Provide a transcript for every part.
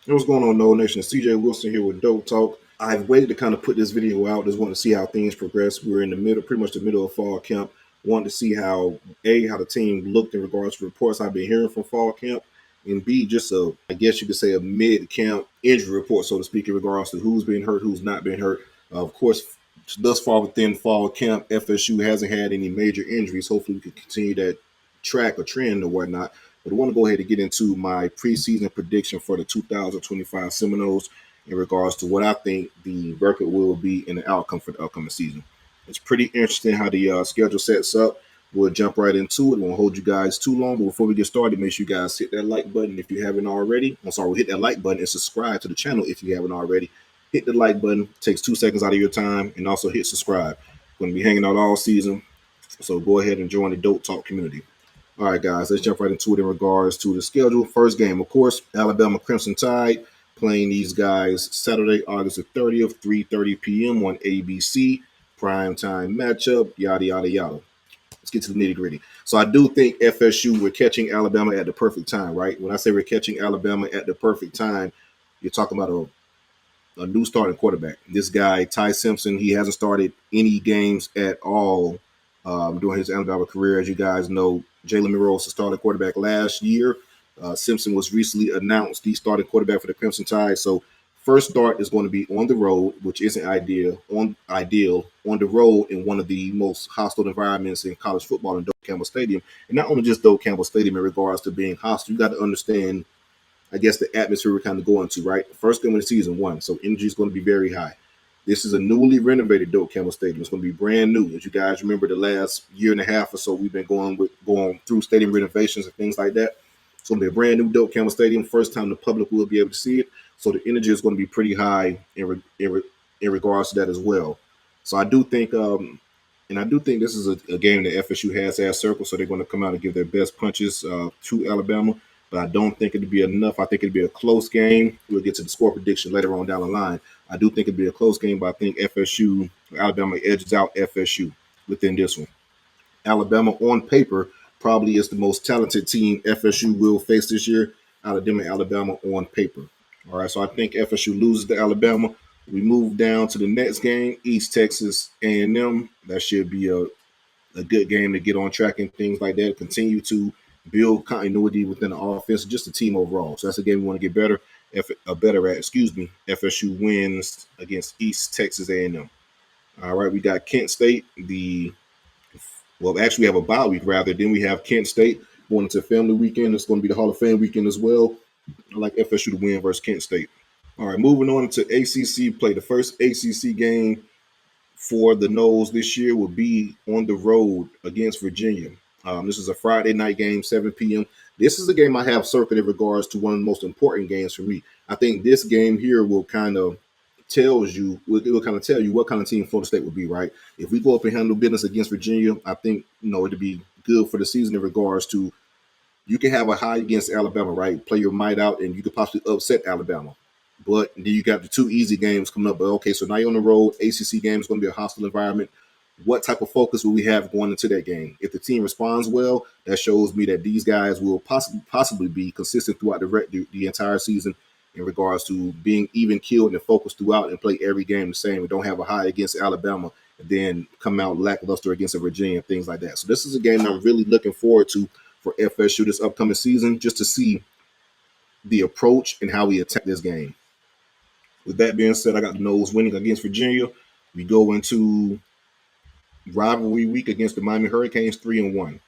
What's going on, No Nation? CJ Wilson here with DoakTalk. I've waited to kind of put this video out. Just wanted to see how things progress. We're in the middle, pretty much the middle of fall camp. Wanted to see how the team looked in regards to reports I've been hearing from fall camp, and B, just I guess you could say a mid camp injury report, so to speak, in regards to who's been hurt, who's not been hurt. Of course, thus far within fall camp, FSU hasn't had any major injuries. Hopefully, we can continue that track or trend or whatnot. But I want to go ahead and get into my preseason prediction for the 2025 Seminoles in regards to what I think the record will be and the outcome for the upcoming season. It's pretty interesting how the schedule sets up. We'll jump right into it. Won't hold you guys too long. But before we get started, make sure you guys hit that like button if you haven't already. Hit that like button and subscribe to the channel if you haven't already. Hit the like button. It takes 2 seconds out of your time. And also hit subscribe. We're going to be hanging out all season. So go ahead and join the Dope Talk community. All right, guys, let's jump right into it in regards to the schedule. First game, of course, Alabama Crimson Tide playing these guys Saturday, August the 30th, 3:30 p.m. on ABC. Prime time matchup, yada, yada, yada. Let's get to the nitty gritty. So I do think FSU, we're catching Alabama at the perfect time, right? When I say we're catching Alabama at the perfect time, you're talking about a new starting quarterback. This guy, Ty Simpson, he hasn't started any games at all during his Alabama career. As you guys know, Jalen Monroe was the starting quarterback last year. Simpson was recently announced the starting quarterback for the Crimson Tide. So first start is going to be on the road, which isn't ideal on the road in one of the most hostile environments in college football in Doak Campbell Stadium. And not only just Doak Campbell Stadium in regards to being hostile, you got to understand, I guess, the atmosphere we're kind of going to, right? First game of the season, one. So energy is going to be very high. This is a newly renovated Doak Campbell Stadium. It's going to be brand new. As you guys remember, the last year and a half or so, we've been going through stadium renovations and things like that. It's going to be a brand new Doak Campbell Stadium. First time the public will be able to see it. So the energy is going to be pretty high in regards to that as well. So I do think, and I do think this is a game that FSU has as circle. So they're going to come out and give their best punches to Alabama. But I don't think it'd be enough. I think it'd be a close game. We'll get to the score prediction later on down the line. I do think it'd be a close game, but I think Alabama edges out FSU within this one. Alabama on paper probably is the most talented team FSU will face this year out of them and Alabama on paper. All right, so I think FSU loses to Alabama. We move down to the next game, East Texas A&M. That should be a good game to get on track and things like that. Continue to build continuity within the offense, just the team overall. So that's a game we want to get better at. FSU wins against East Texas A&M. All right, we got Kent State. Actually, we have a bye week rather. Then we have Kent State going into family weekend. It's going to be the Hall of Fame weekend as well. I like FSU to win versus Kent State. All right, moving on to ACC play. The first ACC game for the Noles this year will be on the road against Virginia. This is a Friday night game, 7 p.m. This is a game I have circled in regards to one of the most important games for me. I think this game here will kind of tell you what kind of team Florida State will be, right? If we go up and handle business against Virginia, I think it'd be good for the season in regards to you can have a high against Alabama, right? Play your might out, and you could possibly upset Alabama. But then you got the two easy games coming up. But okay, so now you're on the road. ACC game is going to be a hostile environment. What type of focus will we have going into that game? If the team responds well, that shows me that these guys will possibly be consistent throughout the entire season in regards to being even killed and focused throughout and play every game the same. We don't have a high against Alabama and then come out lackluster against a Virginia and things like that. So this is a game that I'm really looking forward to for FSU this upcoming season, just to see the approach and how we attack this game. With that being said, I got the Noles winning against Virginia. We go into rivalry week against the Miami Hurricanes, 3-1.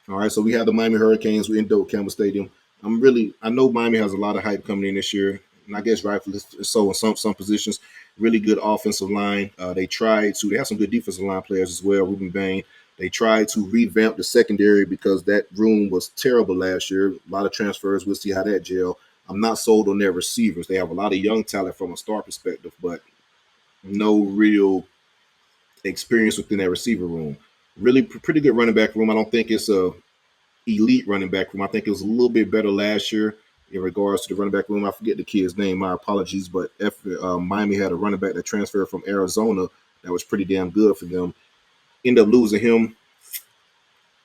All right, so we have the Miami Hurricanes. We're in Doak Campbell Stadium. I know Miami has a lot of hype coming in this year, and I guess rightfully so in some positions. Really good offensive line. They have some good defensive line players as well. Ruben Bain. They tried to revamp the secondary because that room was terrible last year. A lot of transfers. We'll see how that gel. I'm not sold on their receivers. They have a lot of young talent from a star perspective, but no real experience within that receiver room. Really pretty good running back room. I don't think it's a elite running back room. I think it was a little bit better last year in regards to the running back room. I forget the kid's name. My apologies, but Miami had a running back that transferred from Arizona that was pretty damn good for them. Ended up losing him.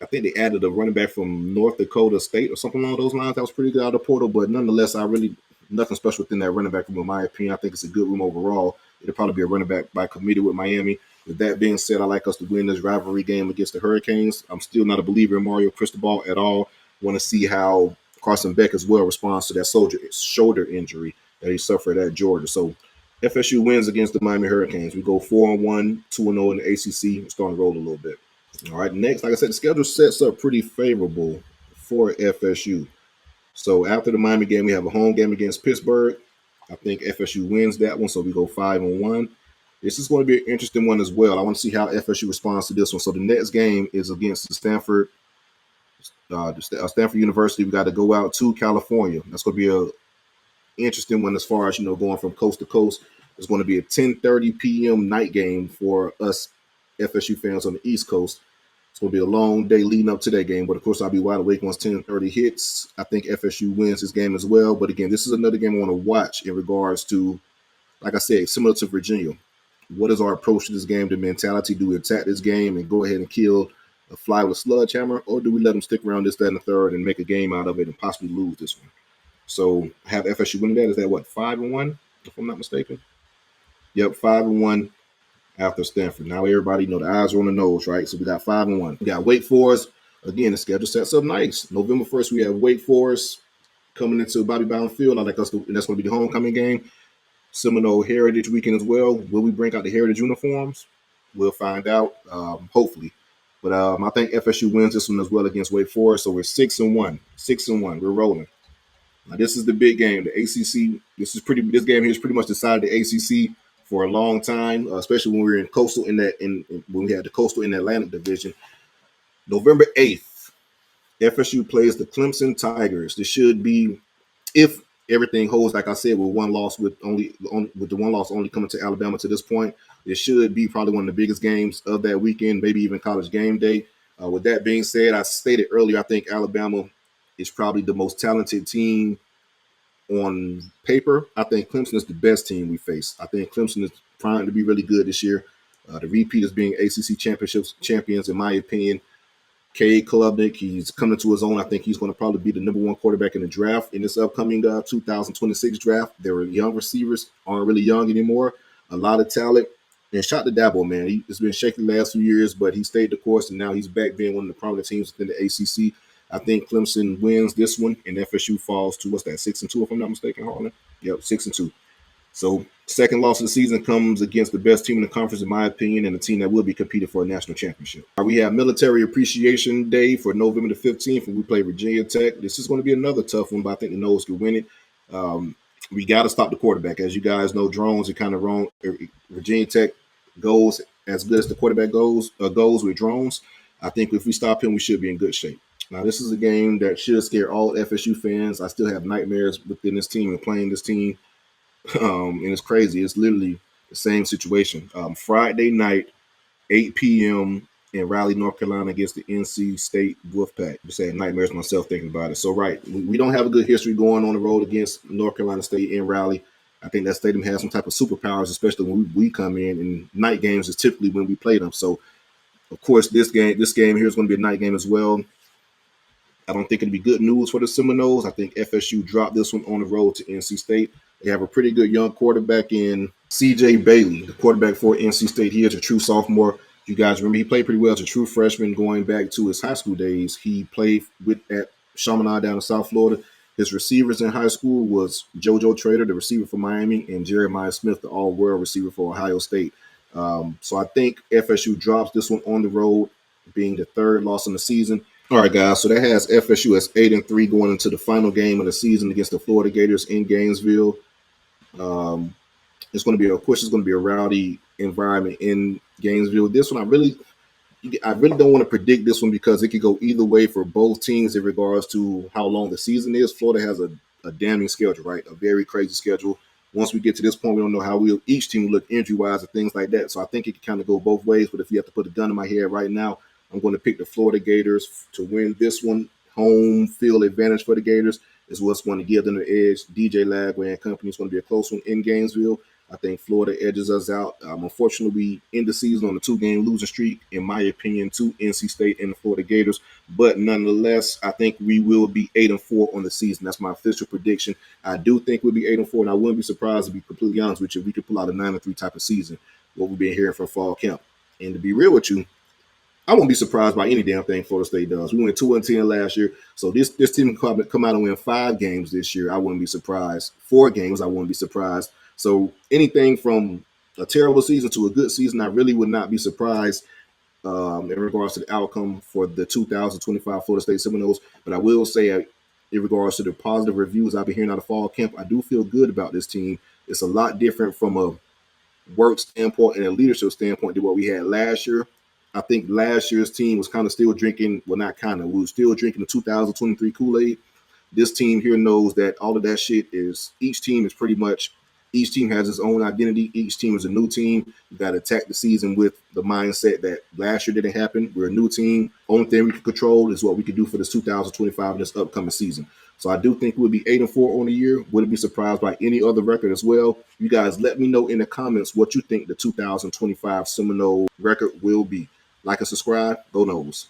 I think they added a running back from North Dakota State or something along those lines. That was pretty good out of the portal, but nonetheless, I really Nothing special within that running back room, in my opinion. I think it's a good room overall. It'll probably be a running back by committee with Miami. With that being said, I like us to win this rivalry game against the Hurricanes. I'm still not a believer in Mario Cristobal at all. Want to see how Carson Beck as well responds to that shoulder injury that he suffered at Georgia. So FSU wins against the Miami Hurricanes. We go 4-1, 2-0 in the ACC. We're starting to roll a little bit. All right, next, like I said, the schedule sets up pretty favorable for FSU. So after the Miami game, we have a home game against Pittsburgh. I think FSU wins that one, so we go 5-1. This is going to be an interesting one as well. I want to see how FSU responds to this one. So the next game is against the Stanford University. We got to go out to California. That's going to be a interesting one as far as going from coast to coast. It's going to be a 10:30 p.m. night game for us FSU fans on the East Coast. It's going to be a long day leading up to that game, but of course I'll be wide awake once 10:30 hits. I think FSU wins this game as well. But again, this is another game I want to watch in regards to, like I said, similar to Virginia. What is our approach to this game? The mentality: do we attack this game and go ahead and kill a fly with a sledgehammer, or do we let them stick around this, that, and the third and make a game out of it and possibly lose this one? So have FSU winning that. Is that what, 5-1, if I'm not mistaken? Yep, 5-1 after Stanford. Now everybody the eyes are on the nose, right? So we got 5-1. We got Wake Forest. Again, the schedule sets up nice. November 1st, we have Wake Forest coming into Bobby Bowden Field. I like us and that's going to be the homecoming game. Seminole Heritage Weekend as well. Will we bring out the Heritage uniforms? We'll find out, hopefully. But I think FSU wins this one as well against Wake Forest. So we're 6-1. 6-1. We're rolling. Now, this is the big game. The ACC. This game here is pretty much decided the ACC for a long time, especially when we were in coastal when we had the coastal in the Atlantic Division. November 8th, FSU plays the Clemson Tigers. This should be, if everything holds, like I said, with one loss, with the one loss only coming to Alabama to this point, it should be probably one of the biggest games of that weekend, maybe even College game day. With that being said, I stated earlier, I think Alabama is probably the most talented team on paper. I think Clemson is the best team we face. I think Clemson is trying to be really good this year. The repeat is being ACC champions, in my opinion. Cade Klubnik, he's coming to his own. I think he's going to probably be the number one quarterback in the draft in this upcoming 2026 draft. Their young receivers aren't really young anymore. A lot of talent. And shot to Dabo, man. He's been shaky the last few years, but he stayed the course, and now he's back being one of the prominent teams within the ACC. I think Clemson wins this one, and FSU falls to, 6-2, if I'm not mistaken, Harlan? Yep, 6-2. So second loss of the season comes against the best team in the conference, in my opinion, and the team that will be competing for a national championship. We have Military Appreciation Day for November the 15th, and we play Virginia Tech. This is going to be another tough one, but I think the Noles can win it. We got to stop the quarterback. As you guys know, drones are kind of wrong. Virginia Tech goes as good as the quarterback goes with drones. I think if we stop him, we should be in good shape. Now, this is a game that should scare all FSU fans. I still have nightmares within this team and playing this team. And it's crazy. It's literally the same situation. Friday night, 8 p.m. in Raleigh, North Carolina against the NC State Wolfpack. Just had nightmares myself thinking about it. So, right, we don't have a good history going on the road against North Carolina State in Raleigh. I think that stadium has some type of superpowers, especially when we come in. And night games is typically when we play them. So, of course, this game here is going to be a night game as well. I don't think it'll be good news for the Seminoles. I think FSU dropped this one on the road to NC State. They have a pretty good young quarterback in C.J. Bailey, the quarterback for NC State. He is a true sophomore. You guys remember he played pretty well as a true freshman going back to his high school days. He played at Chaminade down in South Florida. His receivers in high school was JoJo Trader, the receiver for Miami, and Jeremiah Smith, the all-world receiver for Ohio State. So I think FSU drops this one on the road, being the third loss in the season. All right, guys, so that has FSU as 8-3 going into the final game of the season against the Florida Gators in Gainesville. It's going to be a rowdy environment in Gainesville. This one, I really don't want to predict this one because it could go either way for both teams in regards to how long the season is. Florida has a damning schedule, right? A very crazy schedule. Once we get to this point, we don't know how each team will look injury-wise and things like that. So I think it can kind of go both ways. But if you have to put a gun in my head right now, I'm going to pick the Florida Gators to win this one. Home field advantage for the Gators is what's going to give them the edge. DJ Lagway and company is going to be a close one in Gainesville. I think Florida edges us out. Unfortunately, we end the season on a 2-game losing streak, in my opinion, to NC State and the Florida Gators. But nonetheless, I think we will be 8-4 on the season. That's my official prediction. I do think we'll be 8-4, and I wouldn't be surprised, to be completely honest with you, if we could pull out a 9-3 type of season, what we've been hearing from fall camp. And to be real with you, I won't be surprised by any damn thing Florida State does. We went 2-10 last year, so this team can come out and win 5 games this year. I wouldn't be surprised. 4 games, I wouldn't be surprised. So anything from a terrible season to a good season, I really would not be surprised in regards to the outcome for the 2025 Florida State Seminoles. But I will say, in regards to the positive reviews I've been hearing out of fall camp, I do feel good about this team. It's a lot different from a work standpoint and a leadership standpoint than what we had last year. I think last year's team was kind of still drinking, well, not kind of, we were still drinking the 2023 Kool-Aid. This team here knows that all of that shit is, each team has its own identity. Each team is a new team. You got to attack the season with the mindset that last year didn't happen. We're a new team. Only thing we can control is what we can do for this 2025 and this upcoming season. So I do think we'll be 8-4 on the year. Wouldn't be surprised by any other record as well. You guys let me know in the comments what you think the 2025 Seminole record will be. Like and subscribe. Go Noles.